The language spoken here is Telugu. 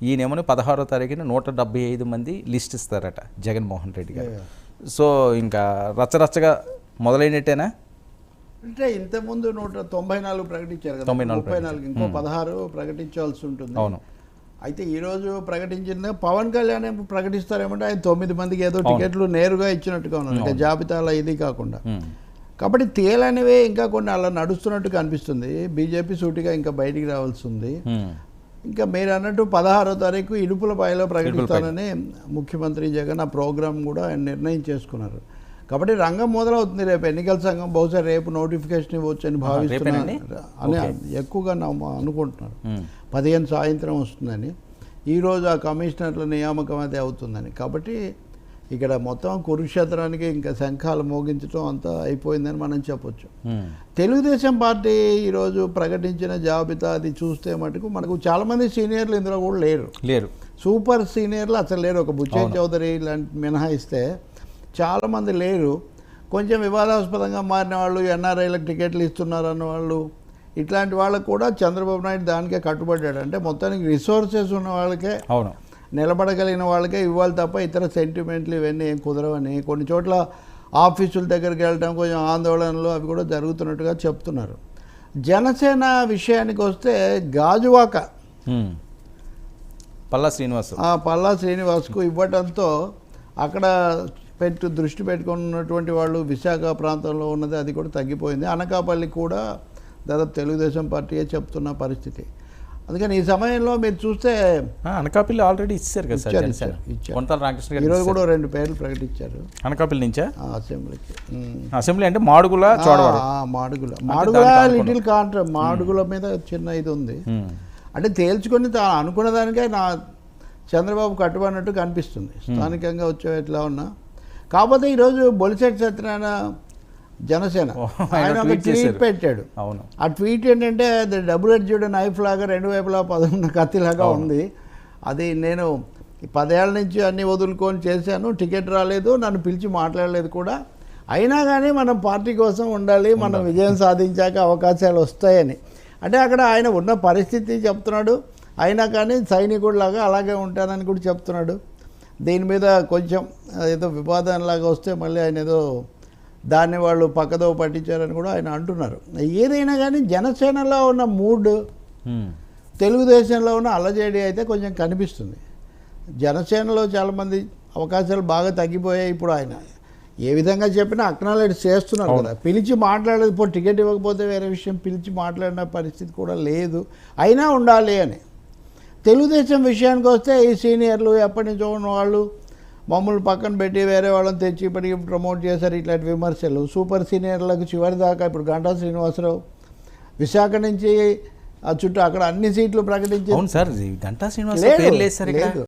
ఈయనేమో 16వ తారీఖున 175 మంది లిస్ట్ ఇస్తారట జగన్మోహన్ రెడ్డి గారు. సో ఇంకా రచ్చరచ్చగా మొదలైనట్టేనా? అంటే ఇంతకుముందు 194 ప్రకటించారు కదా, 34 ఇంకో 16 ప్రకటించాల్సి ఉంటుంది. అవును. అయితే ఈరోజు ప్రకటించిన పవన్ కళ్యాణ్ ప్రకటిస్తారేమంటే ఆయన 9 మందికి ఏదో టికెట్లు నేరుగా ఇచ్చినట్టుగా ఉన్నారు, ఇంకా జాబితాలో ఇది కాకుండా. కాబట్టి తేలనివే ఇంకా కొన్ని అలా నడుస్తున్నట్టు కనిపిస్తుంది. బీజేపీ సూటిగా ఇంకా బయటికి రావాల్సి ఉంది. ఇంకా మీరు అన్నట్టు 16వ తారీఖు ఇడుపులపాయలో ప్రకటిస్తానని ముఖ్యమంత్రి జగన్ ఆ ప్రోగ్రాం కూడా ఆయన నిర్ణయం చేసుకున్నారు. కాబట్టి రంగం మొదలవుతుంది. రేపు ఎన్నికల సంఘం బహుశా రేపు నోటిఫికేషన్ ఇవ్వచ్చు అని భావిస్తున్నారు అని ఎక్కువగా అనుకుంటున్నారు. 15 సాయంత్రం వస్తుందని, ఈరోజు ఆ కమిషనర్ల నియామకం అది అవుతుందని. కాబట్టి ఇక్కడ మొత్తం కురుక్షేత్రానికి ఇంకా శంఖాలు మోగించడం అంతా అయిపోయిందని మనం చెప్పొచ్చు. తెలుగుదేశం పార్టీ ఈరోజు ప్రకటించిన జాబితా అది చూస్తే మటుకు మనకు చాలామంది సీనియర్లు ఇందులో కూడా లేరు. సూపర్ సీనియర్లు అసలు లేరు. ఒక బుచ్చయ్య చౌదరి లాంటి మినహాయిస్తే చాలామంది లేరు. కొంచెం వివాదాస్పదంగా మారిన వాళ్ళు, ఎన్ఆర్ఐలకు టికెట్లు ఇస్తున్నారు అన్న వాళ్ళు, ఇట్లాంటి వాళ్ళకు కూడా చంద్రబాబు నాయుడు దానికే కట్టుబడ్డాడు. అంటే మొత్తానికి రిసోర్సెస్ ఉన్న వాళ్ళకే, నిలబడగలిగిన వాళ్ళకే ఇవ్వాలి తప్ప ఇతర సెంటిమెంట్లు ఇవన్నీ ఏం కుదరవని కొన్ని చోట్ల ఆఫీసుల దగ్గరికి వెళ్ళడం కొంచెం ఆందోళనలు అవి కూడా జరుగుతున్నట్టుగా చెప్తున్నారు. జనసేన విషయానికి వస్తే గాజువాక పల్లా శ్రీనివాస్కు ఇవ్వడంతో అక్కడ దృష్టి పెట్టుకున్నటువంటి వాళ్ళు విశాఖ ప్రాంతంలో ఉన్నది అది కూడా తగ్గిపోయింది. అనకాపల్లి కూడా దాదాపు తెలుగుదేశం పార్టీయే చెప్తున్న పరిస్థితి. అందుకని ఈ సమయంలో మీరు చూస్తే అనకాపల్లి ఆల్రెడీ ఇచ్చారు కదా సార్, ఇచ్చారు. ఈరోజు కూడా 2 పేర్లు ప్రకటించారు అనకాపల్లి నుంచా అసెంబ్లీకి. అసెంబ్లీ అంటే మాడుగుల లిటిల్ కాంట్రాక్ట్ మాడుగుల మీద చిన్న ఇది ఉంది. అంటే తేల్చుకొని అనుకున్న దానికే చంద్రబాబు కట్టుబడినట్టు కనిపిస్తుంది స్థానికంగా వచ్చే ఎట్లా ఉన్నా. కాకపోతే ఈరోజు బొలిశెట్టి సత్యనారాయణ జనసేన ఆయన ఒక ట్వీట్ పెట్టాడు. ఆ ట్వీట్ ఏంటంటే అది డబుల్ ఎడ్జ్డ్ నైఫ్ లాగా 2 వైపులా పదున్న కత్తిలాగా ఉంది. అది నేను 10 ఏళ్ల నుంచి అన్ని వదులుకొని చేశాను, టికెట్ రాలేదు, నన్ను పిలిచి మాట్లాడలేదు కూడా, అయినా కానీ మనం పార్టీ కోసం ఉండాలి, మనం విజయం సాధించాక అవకాశాలు వస్తాయని. అంటే అక్కడ ఆయన ఉన్న పరిస్థితి చెప్తున్నాడు. అయినా కానీ సైనికుడిలాగా అలాగే ఉంటానని కూడా చెప్తున్నాడు. దీని మీద కొంచెం ఏదో వివాదంలాగా వస్తే మళ్ళీ ఆయన ఏదో దాన్ని వాళ్ళు పక్కదో పట్టించారని కూడా ఆయన అంటున్నారు. ఏదైనా కానీ జనసేనలో ఉన్న మూడ్ తెలుగుదేశంలో ఉన్న అలజడి అయితే కొంచెం కనిపిస్తుంది. జనసేనలో చాలామంది అవకాశాలు బాగా తగ్గిపోయాయి. ఇప్పుడు ఆయన ఏ విధంగా చెప్పినా అక్నాలెడ్జ్ చేస్తున్నారు కదా, పిలిచి మాట్లాడలేదు. ఇప్పుడు టికెట్ ఇవ్వకపోతే వేరే విషయం, పిలిచి మాట్లాడిన పరిస్థితి కూడా లేదు, అయినా ఉండాలి అని. తెలుగుదేశం విషయానికి వస్తే ఈ సీనియర్లు ఎప్పటి నుంచో ఉన్న వాళ్ళు మమ్మల్ని పక్కన పెట్టి వేరే వాళ్ళని తెచ్చి ఇప్పటికీ ప్రమోట్ చేశారు, ఇట్లాంటి విమర్శలు. సూపర్ సీనియర్లకు చివరి దాకా ఇప్పుడు గంటా శ్రీనివాసరావు విశాఖ నుంచి ఆ చుట్టూ అక్కడ అన్ని సీట్లు ప్రకటించారు. గంటా శ్రీనివాసరావు